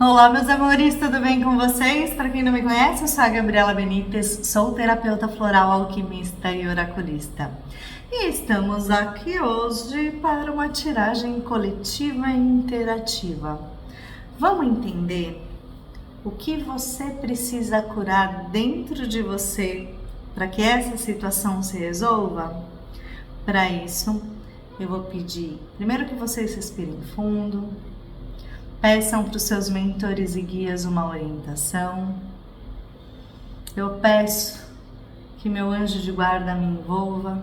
Olá, meus amores, tudo bem com vocês? Para quem não me conhece, eu sou a Gabriela Benites, sou terapeuta floral, alquimista e oraculista. E estamos aqui hoje para uma tiragem coletiva e interativa. Vamos entender o que você precisa curar dentro de você para que essa situação se resolva? Para isso, eu vou pedir primeiro que vocês respirem fundo. Peçam para os seus mentores e guias uma orientação. Eu peço que meu anjo de guarda me envolva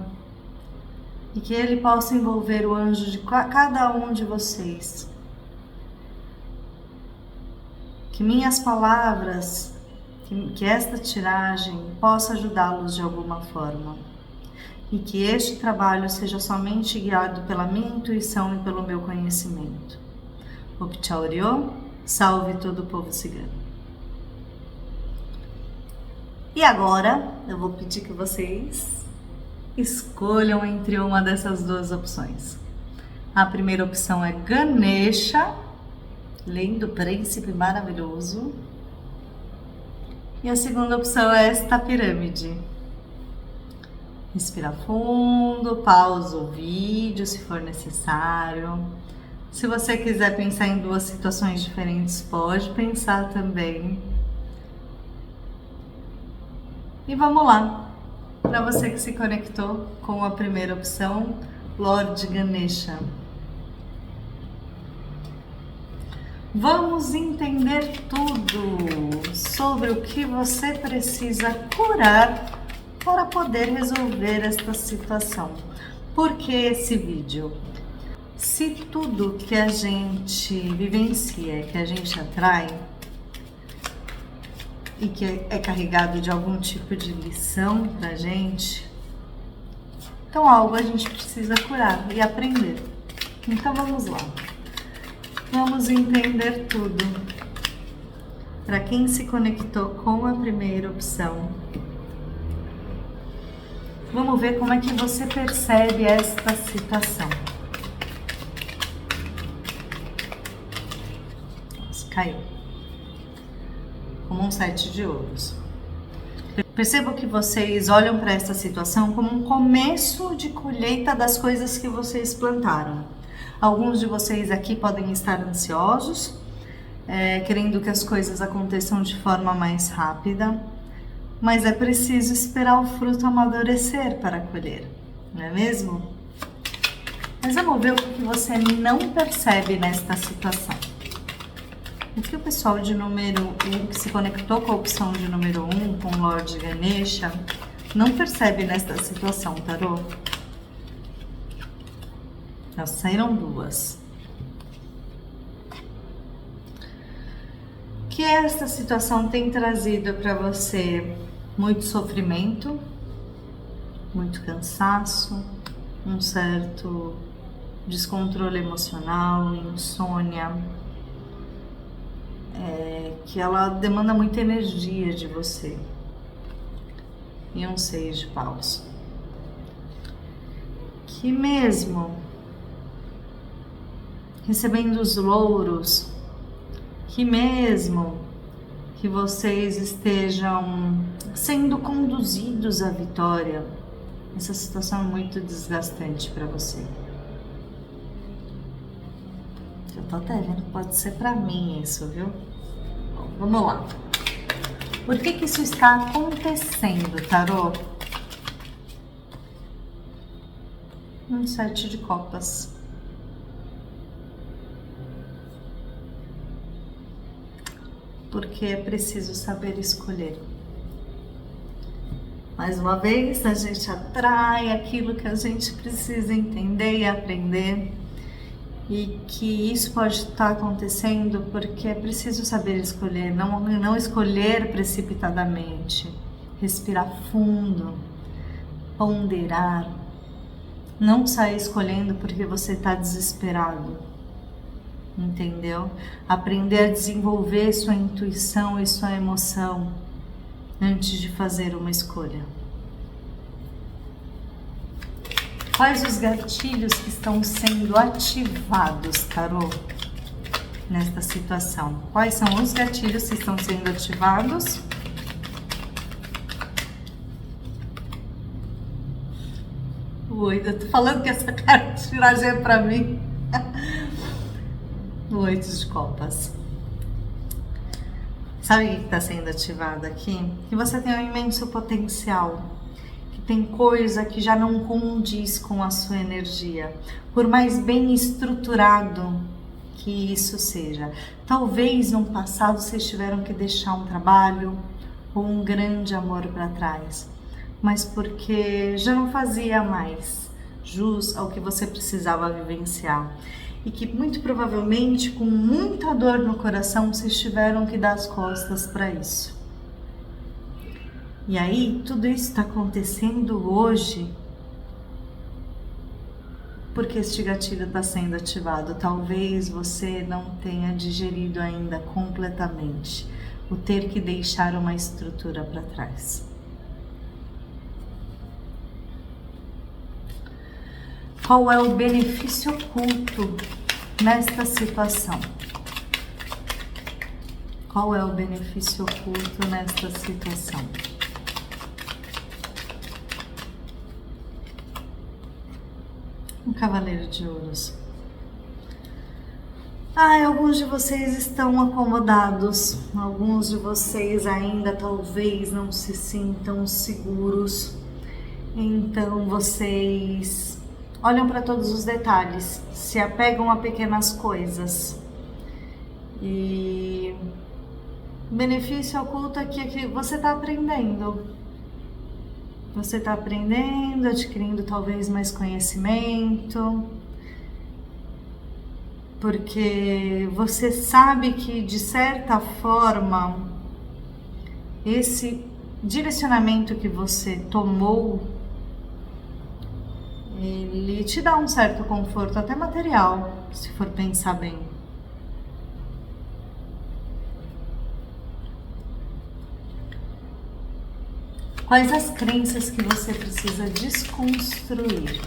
e que ele possa envolver o anjo de cada um de vocês. Que minhas palavras, que esta tiragem possa ajudá-los de alguma forma. E que este trabalho seja somente guiado pela minha intuição e pelo meu conhecimento. Opchauriô, salve todo o povo cigano. E agora eu vou pedir que vocês escolham entre uma dessas duas opções. A primeira opção é Ganesha, lindo príncipe maravilhoso. E a segunda opção é esta pirâmide. Respira fundo, pausa o vídeo se for necessário. Se você quiser pensar em duas situações diferentes, pode pensar também. E vamos lá, para você que se conectou com a primeira opção, Lorde Ganesha. Vamos entender tudo sobre o que você precisa curar para poder resolver esta situação. Por que esse vídeo? Se tudo que a gente vivencia, que a gente atrai e que é carregado de algum tipo de lição pra gente, então algo a gente precisa curar e aprender. Então vamos lá. Vamos entender tudo. Para quem se conectou com a primeira opção, vamos ver como é que você percebe esta situação. Caiu como um 7 de ouros. Percebo que vocês olham para essa situação como um começo de colheita das coisas que vocês plantaram. Alguns de vocês aqui podem estar ansiosos, querendo que as coisas aconteçam de forma mais rápida, mas é preciso esperar o fruto amadurecer para colher, não é mesmo? Mas vamos ver o que você não percebe nesta situação. O que o pessoal de número 1, que se conectou com a opção de número 1, com o Lorde Ganesha, não percebe nesta situação, tarô? Já saíram duas. Que esta situação tem trazido para você muito sofrimento, muito cansaço, um certo descontrole emocional, insônia, que ela demanda muita energia de você. E um 6 de paus. Que mesmo recebendo os louros, que mesmo que vocês estejam sendo conduzidos à vitória, essa situação é muito desgastante para você. Eu tô até vendo que pode ser para mim isso, viu? Bom, vamos lá. Por que isso está acontecendo, tarô? Um 7 de copas. Porque é preciso saber escolher. Mais uma vez, a gente atrai aquilo que a gente precisa entender e aprender. E que isso pode estar acontecendo porque é preciso saber escolher, não escolher precipitadamente, respirar fundo, ponderar, não sair escolhendo porque você está desesperado, entendeu? Aprender a desenvolver sua intuição e sua emoção antes de fazer uma escolha. Quais os gatilhos que estão sendo ativados, tarô? nesta situação? Quais são os gatilhos que estão sendo ativados? Oi, eu tô falando que essa carta de tiragem é pra mim. O 8 de copas. Sabe o que está sendo ativado aqui? Que você tem um imenso potencial, que tem coisa que já não condiz com a sua energia, por mais bem estruturado que isso seja. Talvez no passado vocês tiveram que deixar um trabalho ou um grande amor para trás, mas porque já não fazia mais jus ao que você precisava vivenciar. E que muito provavelmente, com muita dor no coração, vocês tiveram que dar as costas para isso. E aí, tudo isso está acontecendo hoje porque este gatilho está sendo ativado. Talvez você não tenha digerido ainda completamente o ter que deixar uma estrutura para trás. Qual é o benefício oculto nesta situação? Qual é o benefício oculto nesta situação? Um cavaleiro de ouros. Alguns de vocês estão acomodados. Alguns de vocês ainda talvez não se sintam seguros. Então vocês olham para todos os detalhes, se apegam a pequenas coisas. E o benefício oculto aqui é que você está aprendendo. Você está aprendendo, adquirindo talvez mais conhecimento. Porque você sabe que, de certa forma, esse direcionamento que você tomou, ele te dá um certo conforto, até material, se for pensar bem. Quais as crenças que você precisa desconstruir?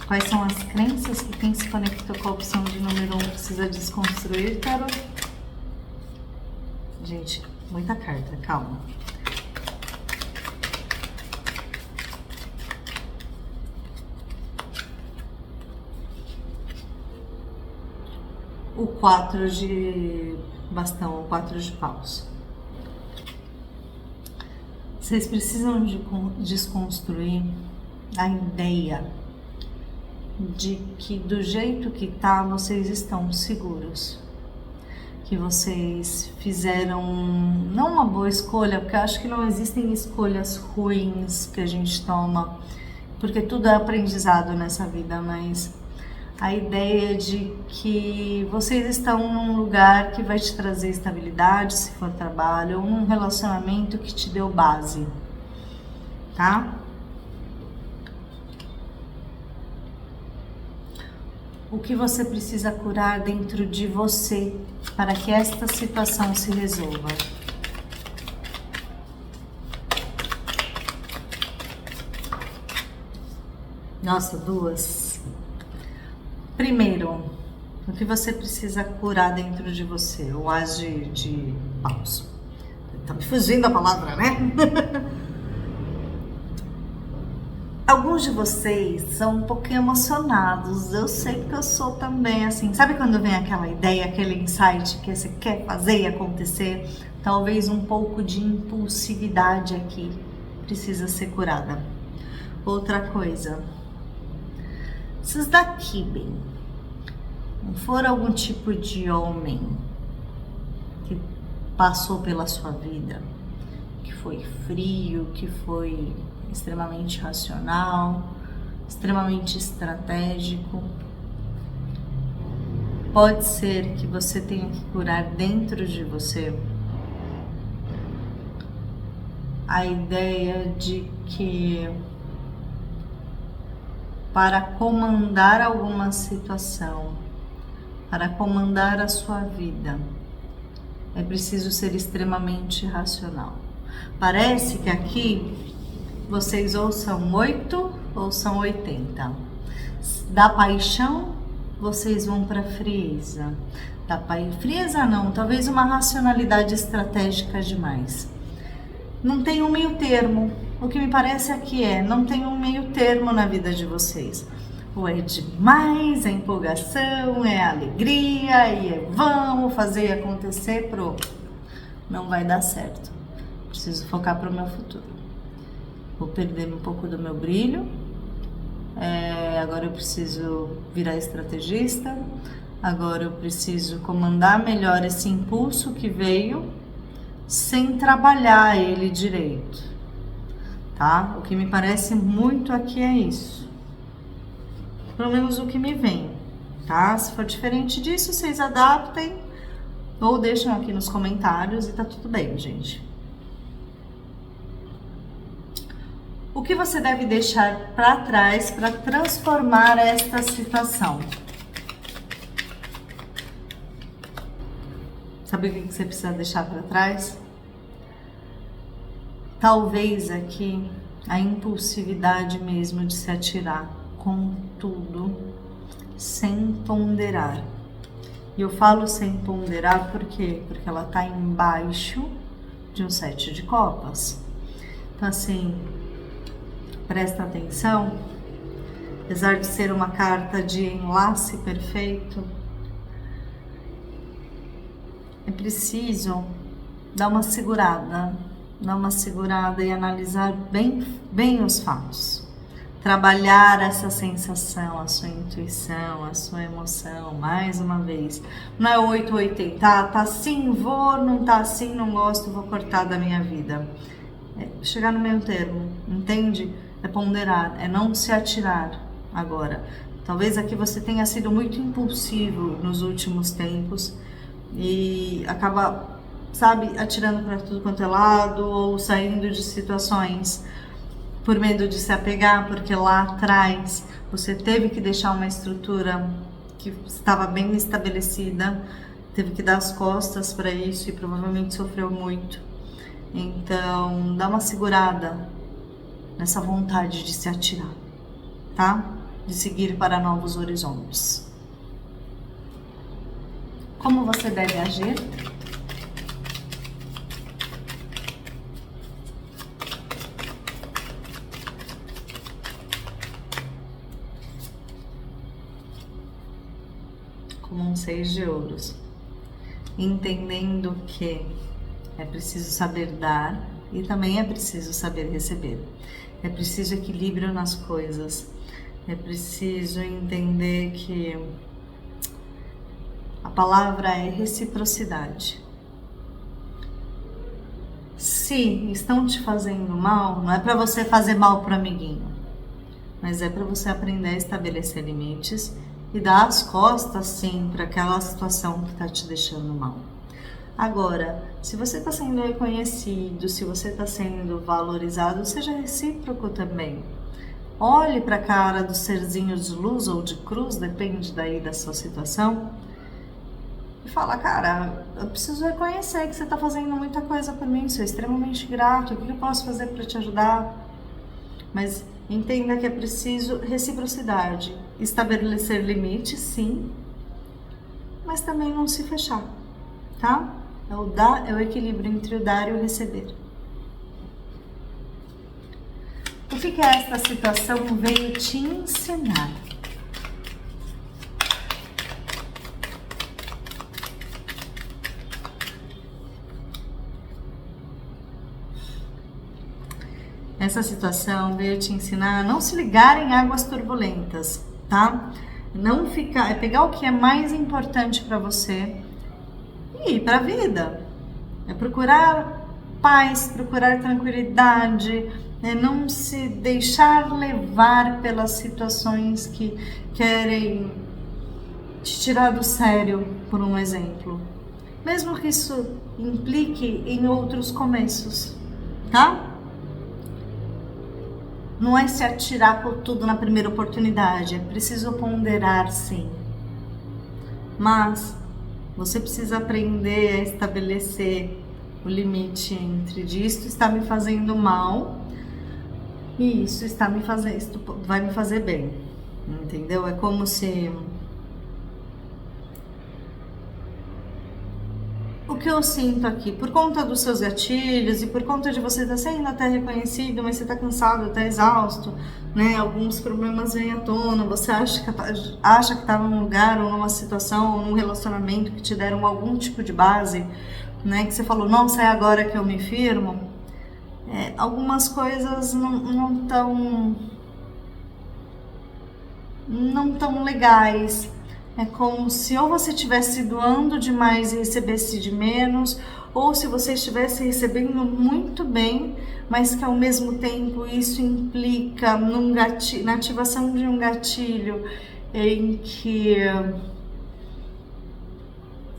Quais são as crenças que quem se conectou com a opção de número 1 precisa desconstruir, Tarot? Gente, muita carta, calma. O 4 de bastão, o 4 de paus. Vocês precisam de desconstruir a ideia de que do jeito que tá, vocês estão seguros. Que vocês fizeram não uma boa escolha, porque eu acho que não existem escolhas ruins que a gente toma, porque tudo é aprendizado nessa vida, mas a ideia de que vocês estão num lugar que vai te trazer estabilidade, se for trabalho, ou num relacionamento que te deu base, tá? O que você precisa curar dentro de você para que esta situação se resolva? Nossa, duas. Primeiro, o que você precisa curar dentro de você? O as de paus. Tá me fugindo a palavra, né? Alguns de vocês são um pouquinho emocionados, eu sei porque eu sou também assim. Sabe quando vem aquela ideia, aquele insight que você quer fazer e acontecer? Talvez um pouco de impulsividade aqui precisa ser curada. Outra coisa, esses daqui, bem, não for algum tipo de homem que passou pela sua vida, que foi frio, que foi extremamente racional, extremamente estratégico. Pode ser que você tenha que curar dentro de você a ideia de que para comandar alguma situação, para comandar a sua vida, é preciso ser extremamente racional. Parece que aqui vocês ou são 8 ou são 80. Da paixão vocês vão para frieza. Tá, pai? Frieza não, talvez uma racionalidade estratégica demais. Não tem um meio termo. O que me parece aqui não tem um meio termo na vida de vocês. Ou é demais, é empolgação, é alegria, e vamos fazer acontecer, não vai dar certo. Preciso focar para o meu futuro. Vou perder um pouco do meu brilho. Agora eu preciso virar estrategista. Agora eu preciso comandar melhor esse impulso que veio sem trabalhar ele direito, tá? O que me parece muito aqui é isso. Pelo menos o que me vem, tá? Se for diferente disso, vocês adaptem ou deixam aqui nos comentários e tá tudo bem, gente. O que você deve deixar para trás para transformar esta situação? Sabe o que você precisa deixar para trás? Talvez aqui a impulsividade mesmo de se atirar com tudo, sem ponderar. E eu falo sem ponderar por quê? Porque ela tá embaixo de um 7 de copas. Então assim, presta atenção, apesar de ser uma carta de enlace perfeito, é preciso dar uma segurada e analisar bem os fatos. Trabalhar essa sensação, a sua intuição, a sua emoção, mais uma vez. Não é 880, tá assim, vou, não tá assim, não gosto, vou cortar da minha vida. Chegar no meio termo, entende? É ponderar, é não se atirar agora. Talvez aqui você tenha sido muito impulsivo nos últimos tempos e acaba, sabe, atirando para tudo quanto é lado ou saindo de situações por medo de se apegar, porque lá atrás você teve que deixar uma estrutura que estava bem estabelecida, teve que dar as costas para isso e provavelmente sofreu muito. Então, dá uma segurada nessa vontade de se atirar, tá? De seguir para novos horizontes. Como você deve agir? Como um 6 de ouros. Entendendo que é preciso saber dar e também é preciso saber receber. É preciso equilíbrio nas coisas. É preciso entender que a palavra é reciprocidade. Se estão te fazendo mal, não é para você fazer mal pro amiguinho, mas é para você aprender a estabelecer limites e dar as costas, sim, para aquela situação que está te deixando mal. Agora, se você está sendo reconhecido, se você está sendo valorizado, seja recíproco também. Olhe para a cara do serzinho de luz ou de cruz, depende daí da sua situação, e fala, cara, eu preciso reconhecer que você está fazendo muita coisa por mim, sou extremamente grato, o que eu posso fazer para te ajudar? Mas entenda que é preciso reciprocidade, estabelecer limites, sim, mas também não se fechar, tá? É o dar, é o equilíbrio entre o dar e o receber. O que esta situação veio te ensinar? Essa situação veio te ensinar a não se ligar em águas turbulentas, tá? Não ficar, é pegar o que é mais importante para você e ir para a vida. É procurar paz, procurar tranquilidade, é não se deixar levar pelas situações que querem te tirar do sério, por um exemplo. Mesmo que isso implique em outros começos, tá? Não é se atirar por tudo na primeira oportunidade, é preciso ponderar, sim. Mas você precisa aprender a estabelecer o limite entre isto está me fazendo mal e isso está me fazendo, isto vai me fazer bem, entendeu? É como se o que eu sinto aqui, por conta dos seus gatilhos e por conta de você estar sendo até reconhecido, mas você está cansado, está exausto, né? Alguns problemas vêm à tona, você acha que está num lugar ou numa situação ou num relacionamento que te deram algum tipo de base, né? Que você falou, nossa, é agora que eu me firmo. Algumas coisas não tão legais. É como se ou você estivesse doando demais e recebesse de menos, ou se você estivesse recebendo muito bem, mas que ao mesmo tempo isso implica na ativação de um gatilho em que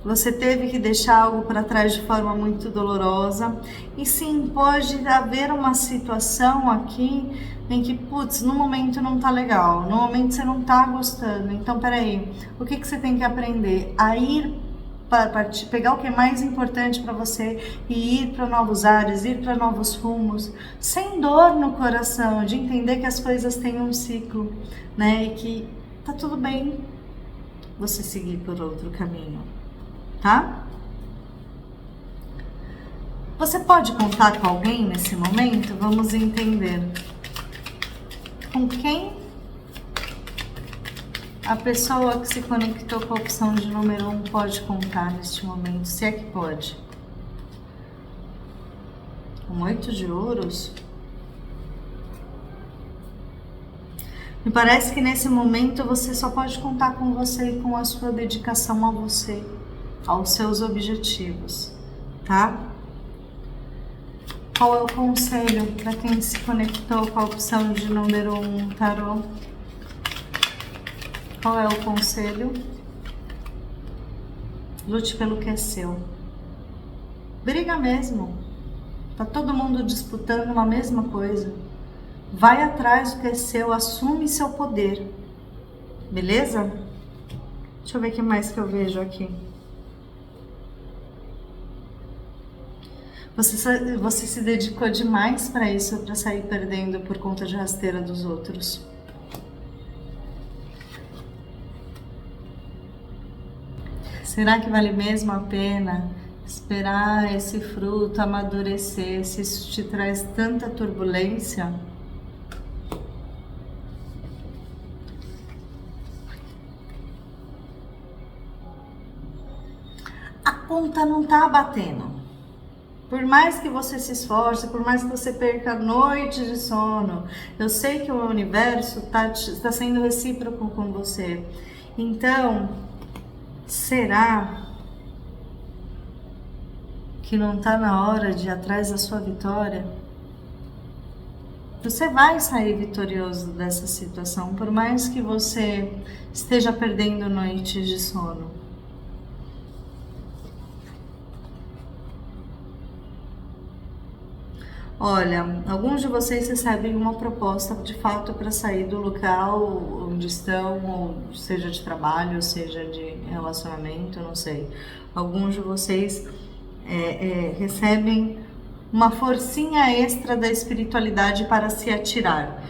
você teve que deixar algo para trás de forma muito dolorosa. E sim, pode haver uma situação aqui em que, putz, no momento não tá legal, no momento você não tá gostando. Então, peraí, o que você tem que aprender? A ir para pegar o que é mais importante para você e ir para novos ares, ir para novos rumos, sem dor no coração, de entender que as coisas têm um ciclo, né? E que tá tudo bem você seguir por outro caminho. Tá? Você pode contar com alguém nesse momento? Vamos entender. Com quem a pessoa que se conectou com a opção de número 1 pode contar neste momento? Se é que pode. Um 8 de ouros. Me parece que nesse momento você só pode contar com você e com a sua dedicação a você, aos seus objetivos, tá? Qual é o conselho para quem se conectou com a opção de número 1, tarô? Qual é o conselho? Lute pelo que é seu. Briga mesmo. Tá todo mundo disputando uma mesma coisa. Vai atrás do que é seu, assume seu poder. Beleza? Deixa eu ver o que mais que eu vejo aqui. Você se dedicou demais para isso, para sair perdendo por conta de rasteira dos outros. Será que vale mesmo a pena esperar esse fruto amadurecer, se isso te traz tanta turbulência? A conta não tá batendo. Por mais que você se esforce, por mais que você perca noites de sono, eu sei que o universo está sendo recíproco com você. Então, será que não está na hora de ir atrás da sua vitória? Você vai sair vitorioso dessa situação, por mais que você esteja perdendo noites de sono. Olha, alguns de vocês recebem uma proposta de fato para sair do local onde estão, ou seja de trabalho, ou seja de relacionamento, não sei. Alguns de vocês recebem uma forcinha extra da espiritualidade para se atirar.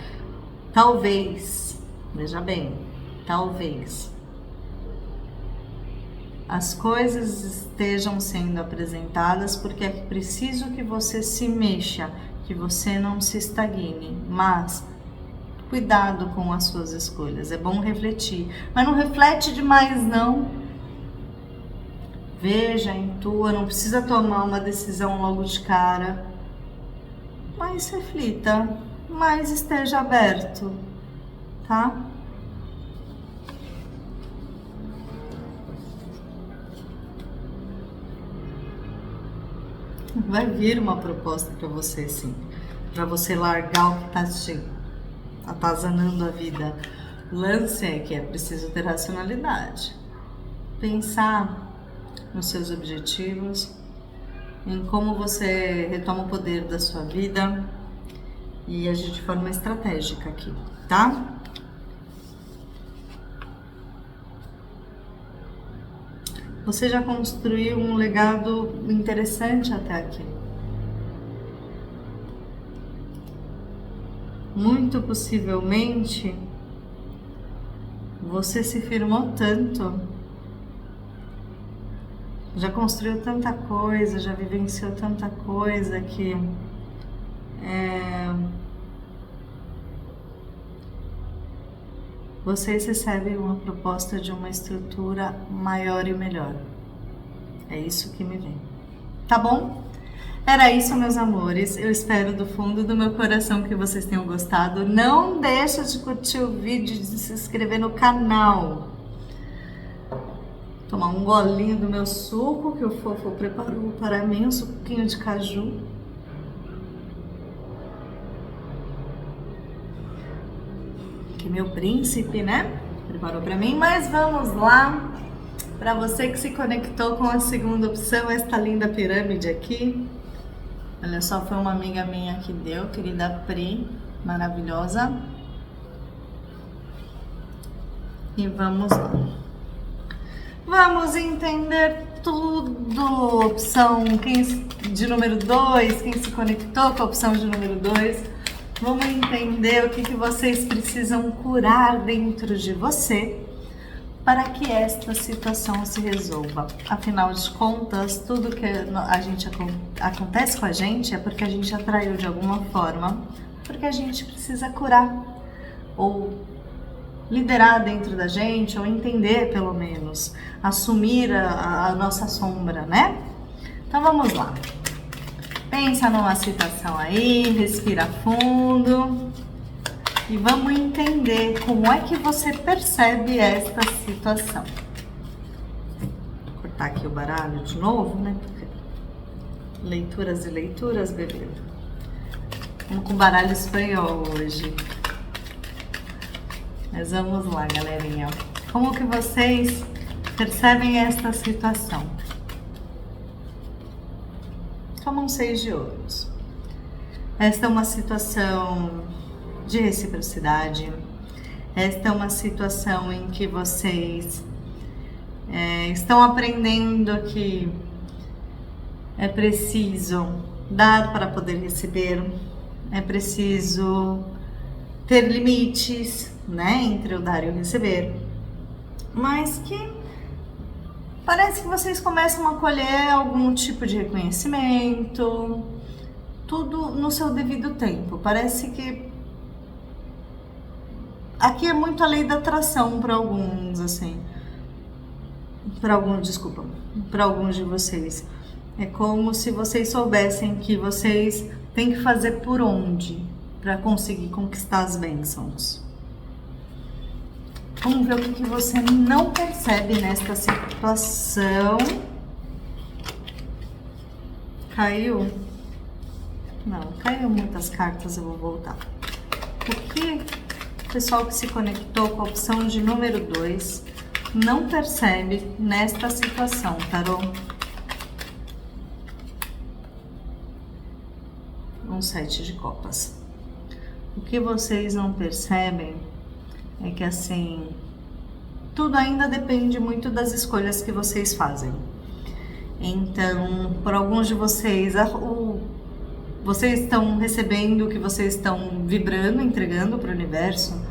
Talvez, veja bem, talvez as coisas estejam sendo apresentadas porque é preciso que você se mexa, que você não se estagne, mas cuidado com as suas escolhas, é bom refletir, mas não reflete demais não. Veja, intua, não precisa tomar uma decisão logo de cara, mas reflita, mas esteja aberto, tá? Vai vir uma proposta para você, sim. Para você largar o que tá te atazanando a vida. O lance é que é preciso ter racionalidade. Pensar nos seus objetivos, em como você retoma o poder da sua vida e agir de forma estratégica aqui, tá? Você já construiu um legado interessante até aqui. Muito possivelmente, você se firmou tanto já construiu tanta coisa, já vivenciou tanta coisa que vocês recebem uma proposta de uma estrutura maior e melhor. É isso que me vem. Tá bom? Era isso, meus amores. Eu espero do fundo do meu coração que vocês tenham gostado. Não deixa de curtir o vídeo, de se inscrever no canal. Tomar um golinho do meu suco que o Fofo preparou para mim, um suquinho de caju. Que meu príncipe, né? Preparou para mim, mas vamos lá. Para você que se conectou com a segunda opção, esta linda pirâmide aqui. Olha só, foi uma amiga minha que deu, querida Pri, maravilhosa. E vamos lá. Vamos entender tudo. Opção de número 2, quem se conectou com a opção de número 2. Vamos entender o que vocês precisam curar dentro de você para que esta situação se resolva. Afinal de contas, tudo que acontece com a gente é porque a gente atraiu de alguma forma, porque a gente precisa curar ou liderar dentro da gente, ou entender pelo menos, assumir a nossa sombra, né? Então vamos lá. Pensa numa situação aí, respira fundo. E vamos entender como é que você percebe esta situação. Vou cortar aqui o baralho de novo, né? Porque leituras e leituras, bebê. Vamos com baralho espanhol hoje. Mas vamos lá, galerinha. Como que vocês percebem esta situação? Toma um 6 de ouros. Esta é uma situação de reciprocidade. Esta é uma situação em que vocês estão aprendendo que é preciso dar para poder receber, é preciso ter limites, né, entre o dar e o receber, mas que parece que vocês começam a colher algum tipo de reconhecimento, tudo no seu devido tempo. Parece que aqui é muito a lei da atração para alguns, assim, para alguns de vocês. É como se vocês soubessem que vocês têm que fazer por onde para conseguir conquistar as bênçãos. Vamos ver o que você não percebe nesta situação. Caiu? Não, caiu muitas cartas, eu vou voltar. O que o pessoal que se conectou com a opção de número 2 não percebe nesta situação, tarô? Um 7 de copas. O que vocês não percebem é que, assim, tudo ainda depende muito das escolhas que vocês fazem. Então, por alguns de vocês, vocês estão recebendo o que vocês estão vibrando, entregando para o universo,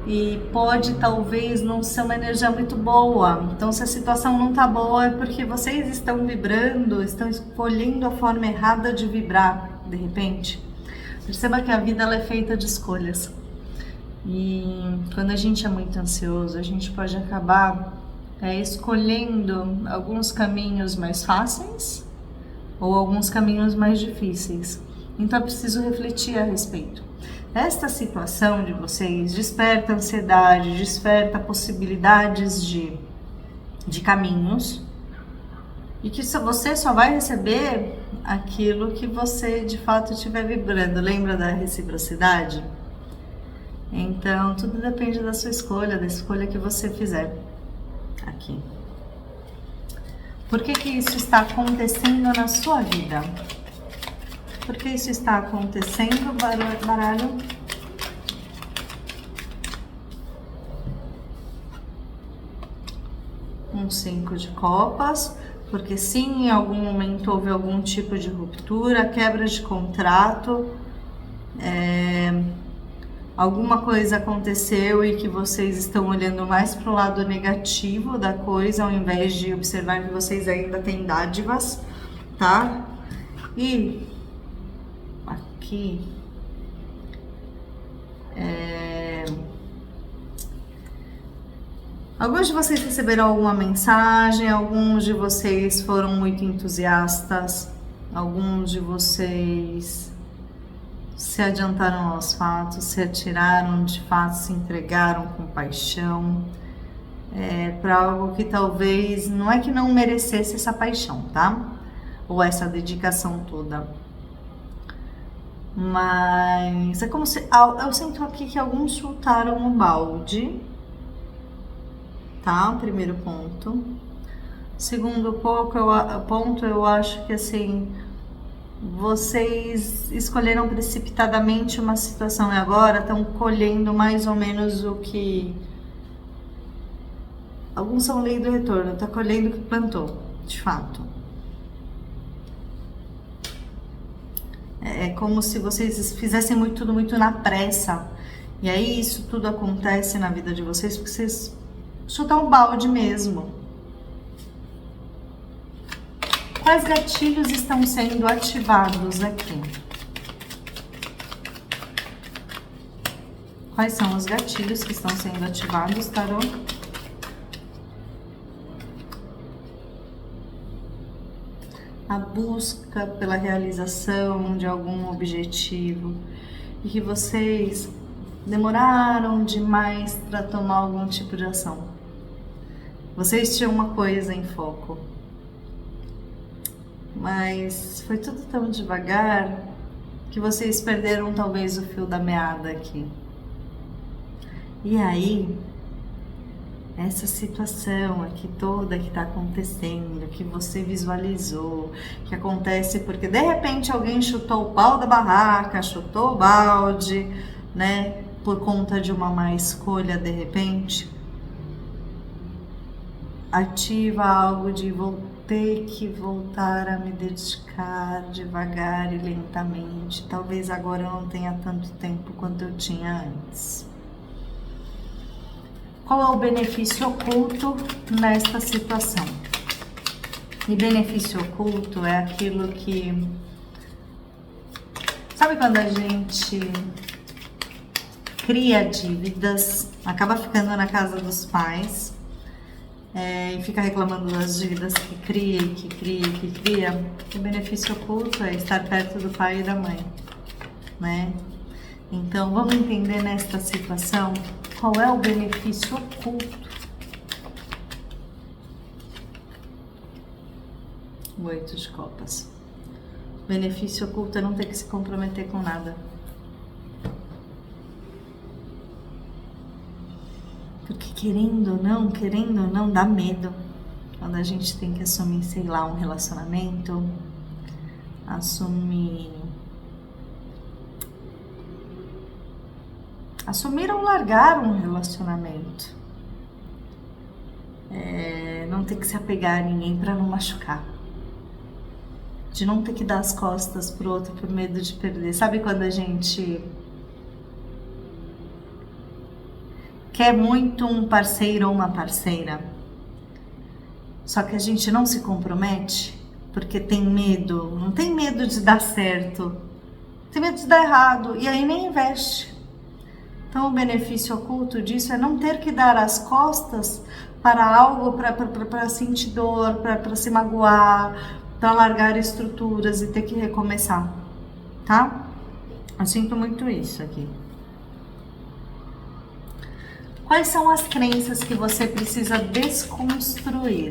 e pode talvez não ser uma energia muito boa. Então, se a situação não tá boa, é porque vocês estão vibrando, estão escolhendo a forma errada de vibrar, de repente. Perceba que a vida ela é feita de escolhas. E quando a gente é muito ansioso, a gente pode acabar escolhendo alguns caminhos mais fáceis ou alguns caminhos mais difíceis. Então é preciso refletir a respeito. Esta situação de vocês desperta ansiedade, desperta possibilidades de caminhos, e que você só vai receber aquilo que você de fato estiver vibrando. Lembra da reciprocidade? Então, tudo depende da sua escolha, da escolha que você fizer aqui. Por que que isso está acontecendo na sua vida? Por que isso está acontecendo, baralho? Um 5 de copas. Porque sim, em algum momento houve algum tipo de ruptura, quebra de contrato, alguma coisa aconteceu e que vocês estão olhando mais pro lado negativo da coisa, ao invés de observar que vocês ainda têm dádivas, tá? E aqui alguns de vocês receberam alguma mensagem, alguns de vocês foram muito entusiastas, alguns de vocês se adiantaram aos fatos, se atiraram de fato, se entregaram com paixão para algo que talvez não é que não merecesse essa paixão, tá? Ou essa dedicação toda. Mas é como se eu sinto aqui que alguns chutaram o balde, tá? Primeiro ponto. Segundo ponto, eu acho que assim, vocês escolheram precipitadamente uma situação e agora estão colhendo mais ou menos o que... Alguns são lei do retorno, tá colhendo o que plantou, de fato. É como se vocês fizessem tudo muito na pressa. E aí isso tudo acontece na vida de vocês porque vocês chutam o balde mesmo. Quais gatilhos estão sendo ativados aqui? Quais são os gatilhos que estão sendo ativados, tarô? A busca pela realização de algum objetivo e que vocês demoraram demais para tomar algum tipo de ação. Vocês tinham uma coisa em foco, mas foi tudo tão devagar que vocês perderam talvez o fio da meada aqui. E aí, essa situação aqui toda que está acontecendo, que você visualizou, que acontece porque de repente alguém chutou o pau da barraca, chutou o balde, né? Por conta de uma má escolha de repente, ativa algo de vou ter que voltar a me dedicar devagar e lentamente. Talvez agora eu não tenha tanto tempo quanto eu tinha antes. Qual é o benefício oculto nesta situação? E benefício oculto é aquilo que... Sabe quando a gente cria dívidas, acaba ficando na casa dos pais e fica reclamando das dívidas que cria, que cria, que cria? O benefício oculto é estar perto do pai e da mãe, né? Então, vamos entender nesta situação qual é o benefício oculto. O 8 de copas. O benefício oculto é não ter que se comprometer com nada. Porque querendo ou não, dá medo. Quando a gente tem que assumir, sei lá, um relacionamento, assumir ou largar um relacionamento. Não ter que se apegar a ninguém para não machucar. De não ter que dar as costas pro outro por medo de perder. Sabe quando a gente quer muito um parceiro ou uma parceira, só que a gente não se compromete porque tem medo, não tem medo de dar certo, tem medo de dar errado e aí nem investe. Então o benefício oculto disso é não ter que dar as costas para algo, para sentir dor, para se magoar, para largar estruturas e ter que recomeçar, tá? Eu sinto muito isso aqui. Quais são as crenças que você precisa desconstruir?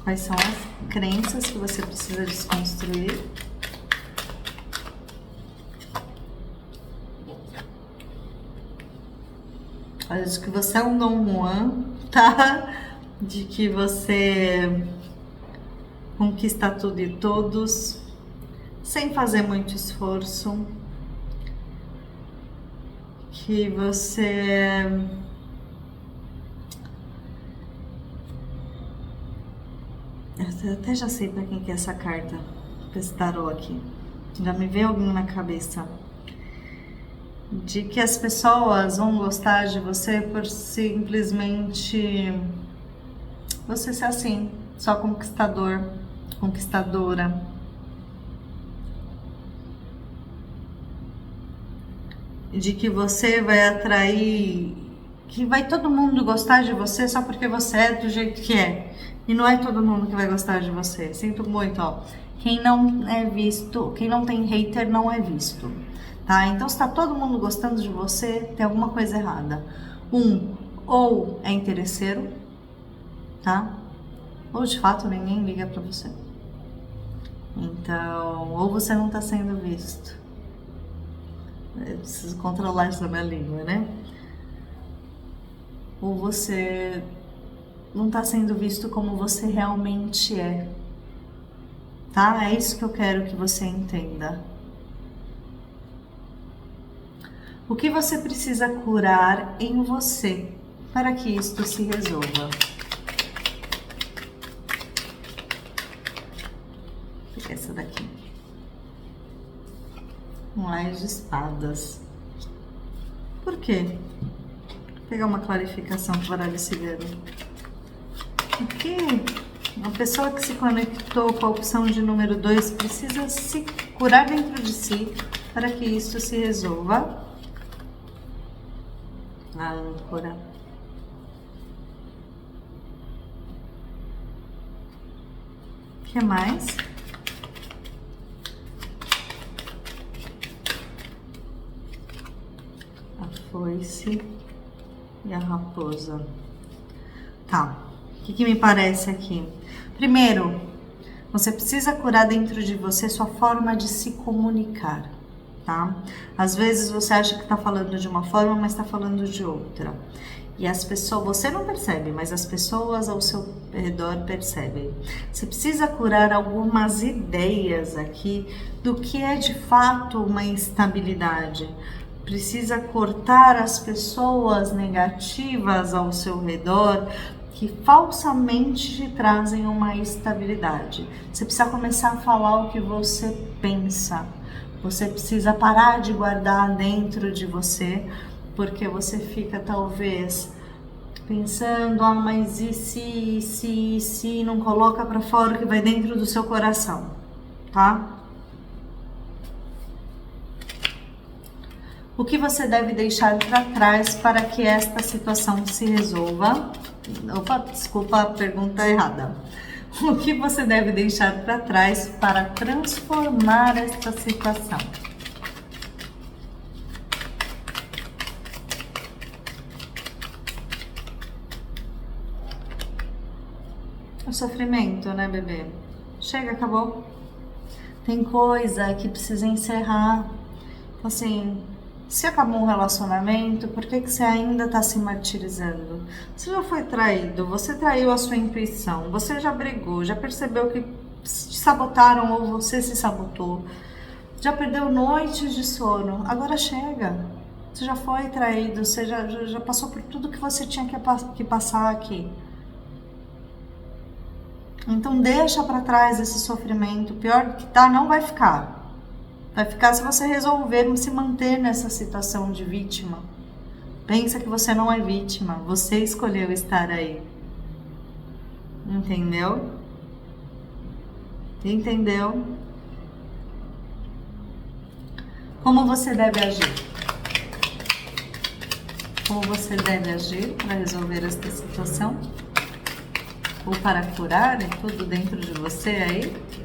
Quais são as crenças que você precisa desconstruir? Olha, de que você é um Dom Juan, tá? De que você conquista tudo e todos, sem fazer muito esforço. Que você Eu até já sei para quem que é essa carta, pra esse tarô aqui. Já me veio alguém na cabeça. De que as pessoas vão gostar de você por simplesmente você ser assim, só conquistador, conquistadora. De que você vai atrair, que vai todo mundo gostar de você só porque você é do jeito que é. E não é todo mundo que vai gostar de você. Sinto muito, ó. Quem não é visto, quem não tem hater não é visto, tá? Então se tá todo mundo gostando de você, tem alguma coisa errada. Ou é interesseiro, tá? Ou de fato ninguém liga pra você. Então, ou você não tá sendo visto. Eu preciso controlar isso na minha língua, né? Ou você não está sendo visto como você realmente é, tá? É isso que eu quero que você entenda. O que você precisa curar em você para que isto se resolva? Vou pegar essa daqui. Mais de espadas. Por quê? Vou pegar uma clarificação para o baralho cigano. Porque uma pessoa que se conectou com a opção de número 2 precisa se curar dentro de si para que isso se resolva. A âncora. O que mais? A foice e a raposa. Tá. O que me parece aqui? Primeiro, você precisa curar dentro de você sua forma de se comunicar, tá? Às vezes você acha que tá falando de uma forma, mas tá falando de outra. E as pessoas, você não percebe, mas as pessoas ao seu redor percebem. Você precisa curar algumas ideias aqui do que é de fato uma instabilidade. Precisa cortar as pessoas negativas ao seu redor que falsamente te trazem uma estabilidade. Você precisa começar a falar o que você pensa. Você precisa parar de guardar dentro de você, porque você fica talvez pensando, mas e se, não coloca para fora o que vai dentro do seu coração, tá? O que você deve deixar para trás para que esta situação se resolva? Opa, desculpa a pergunta errada. O que você deve deixar para trás para transformar esta situação? O sofrimento, né, bebê? Chega, acabou. Tem coisa que precisa encerrar. Assim, se acabou um relacionamento, por que você ainda está se martirizando? Você já foi traído, você traiu a sua intuição, você já brigou, já percebeu que te sabotaram ou você se sabotou, já perdeu noites de sono, agora chega. Você já foi traído, você já passou por tudo que você tinha que passar aqui. Então deixa para trás esse sofrimento, pior que tá, não vai ficar. Vai ficar se você resolver se manter nessa situação de vítima. Pensa que você não é vítima, você escolheu estar aí. Entendeu? Entendeu? Como você deve agir? Como você deve agir para resolver esta situação? Ou para curar, é tudo dentro de você aí?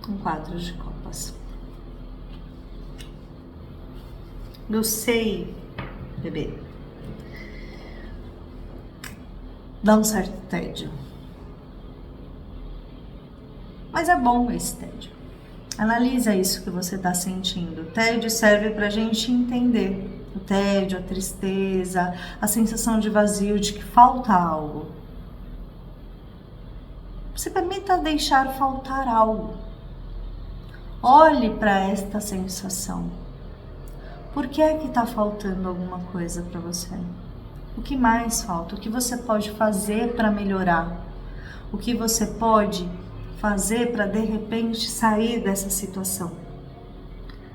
Um 4 de copas. Eu sei, bebê, dá um certo tédio. Mas é bom esse tédio. Analisa isso que você está sentindo. O tédio serve para a gente entender. O tédio, a tristeza, a sensação de vazio, de que falta algo. Se permita deixar faltar algo. Olhe para esta sensação. Por que é que está faltando alguma coisa para você? O que mais falta? O que você pode fazer para melhorar? O que você pode fazer para de repente sair dessa situação?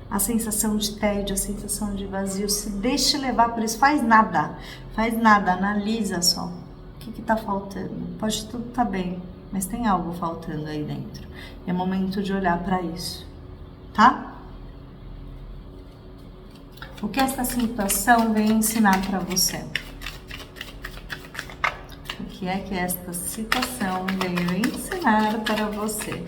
A sensação de tédio, a sensação de vazio, se deixe levar por isso. Faz nada, analisa só. O que está faltando? Pode tudo estar bem, mas tem algo faltando aí dentro. É momento de olhar para isso, tá? O que essa situação vem ensinar para você? O que é que esta situação veio ensinar para você?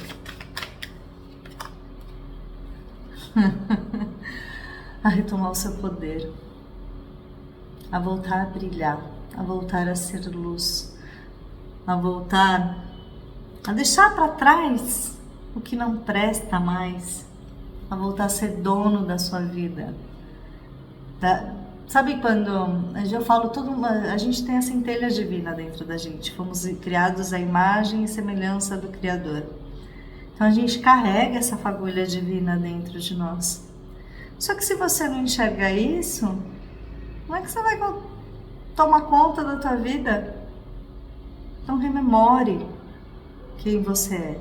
A retomar o seu poder, a voltar a brilhar, a voltar a ser luz, a voltar a deixar para trás o que não presta mais, a voltar a ser dono da sua vida. Sabe quando eu falo a gente tem a centelha divina dentro da gente, fomos criados à imagem e semelhança do Criador. Então a gente carrega essa fagulha divina dentro de nós. Só que se você não enxerga isso, como é que você vai tomar conta da tua vida? Então rememore quem você é.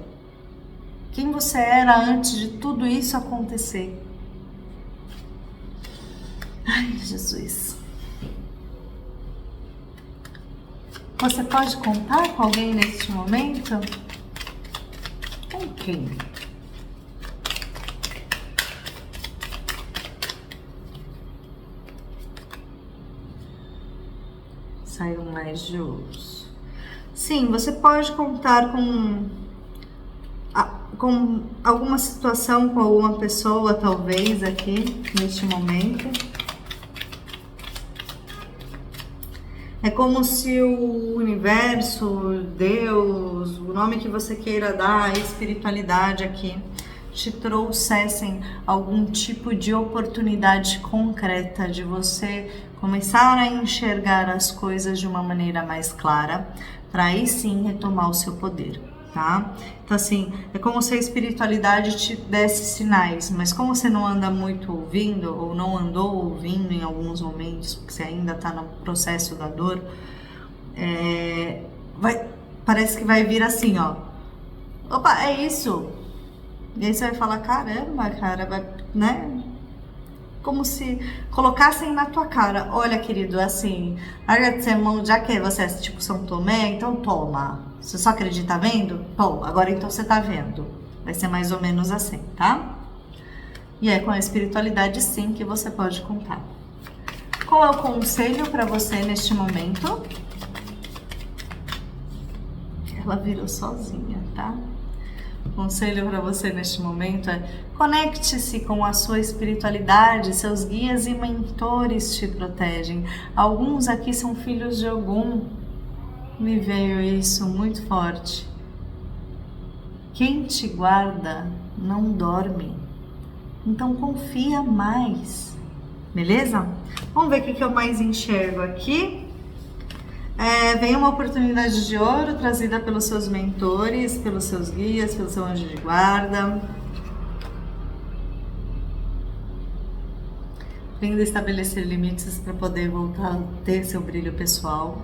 Quem você era antes de tudo isso acontecer. Ai, Jesus. Você pode contar com alguém neste momento? Com quem? Saiu mais de ouros. Sim, você pode contar com alguma situação, com alguma pessoa, talvez, aqui, neste momento. É como se o universo, Deus, o nome que você queira dar, a espiritualidade aqui, te trouxessem algum tipo de oportunidade concreta de você começar a enxergar as coisas de uma maneira mais clara, para aí sim retomar o seu poder, tá? Então assim, é como se a espiritualidade te desse sinais, mas como você não anda muito ouvindo, ou não andou ouvindo em alguns momentos, porque você ainda está no processo da dor, parece que vai vir assim, ó, opa, é isso. E aí você vai falar, caramba, cara, vai, né? Como se colocassem na tua cara, olha, querido, assim, já que você é tipo São Tomé, então toma. Você só acredita vendo? Bom, agora então você tá vendo. Vai ser mais ou menos assim, tá? E é com a espiritualidade sim que você pode contar. Qual é o conselho para você neste momento? Ela virou sozinha, tá? O conselho para você neste momento é: conecte-se com a sua espiritualidade, seus guias e mentores te protegem. Alguns aqui são filhos de Ogum. Me veio isso muito forte. Quem te guarda não dorme. Então confia mais. Beleza? Vamos ver o que eu mais enxergo aqui. Vem uma oportunidade de ouro trazida pelos seus mentores, pelos seus guias, pelo seu anjo de guarda. Aprenda a estabelecer limites para poder voltar a ter seu brilho pessoal.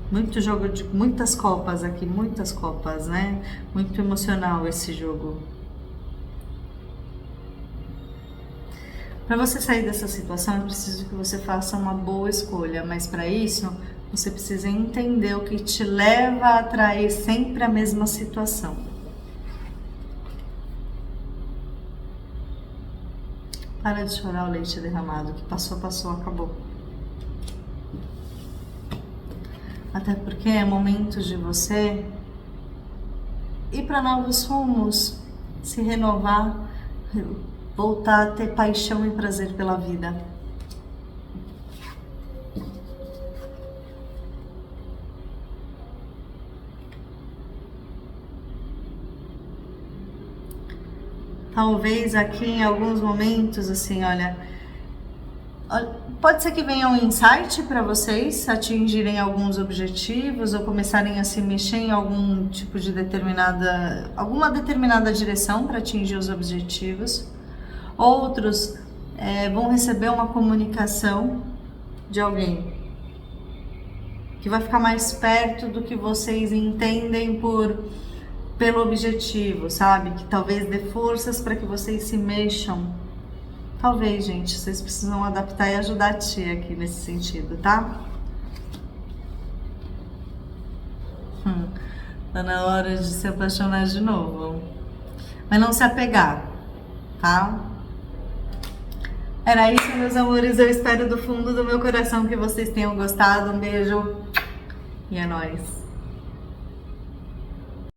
Muito jogo de muitas copas aqui, muitas copas, né? Muito emocional esse jogo. Para você sair dessa situação, é preciso que você faça uma boa escolha, mas para isso, você precisa entender o que te leva a atrair sempre a mesma situação. Para de chorar o leite derramado, o que passou, passou, acabou. Até porque é momento de você ir para novos rumos, se renovar, voltar a ter paixão e prazer pela vida. Talvez aqui em alguns momentos, assim, olha, Pode ser que venha um insight para vocês atingirem alguns objetivos ou começarem a se mexer em algum tipo de alguma determinada direção para atingir os objetivos. Outros vão receber uma comunicação de alguém que vai ficar mais perto do que vocês entendem pelo objetivo, sabe? Que talvez dê forças para que vocês se mexam. Talvez, gente, vocês precisam adaptar e ajudar a tia aqui nesse sentido, tá? Tá na hora de se apaixonar de novo. Mas não se apegar, tá? Era isso, meus amores. Eu espero do fundo do meu coração que vocês tenham gostado. Um beijo e é nóis.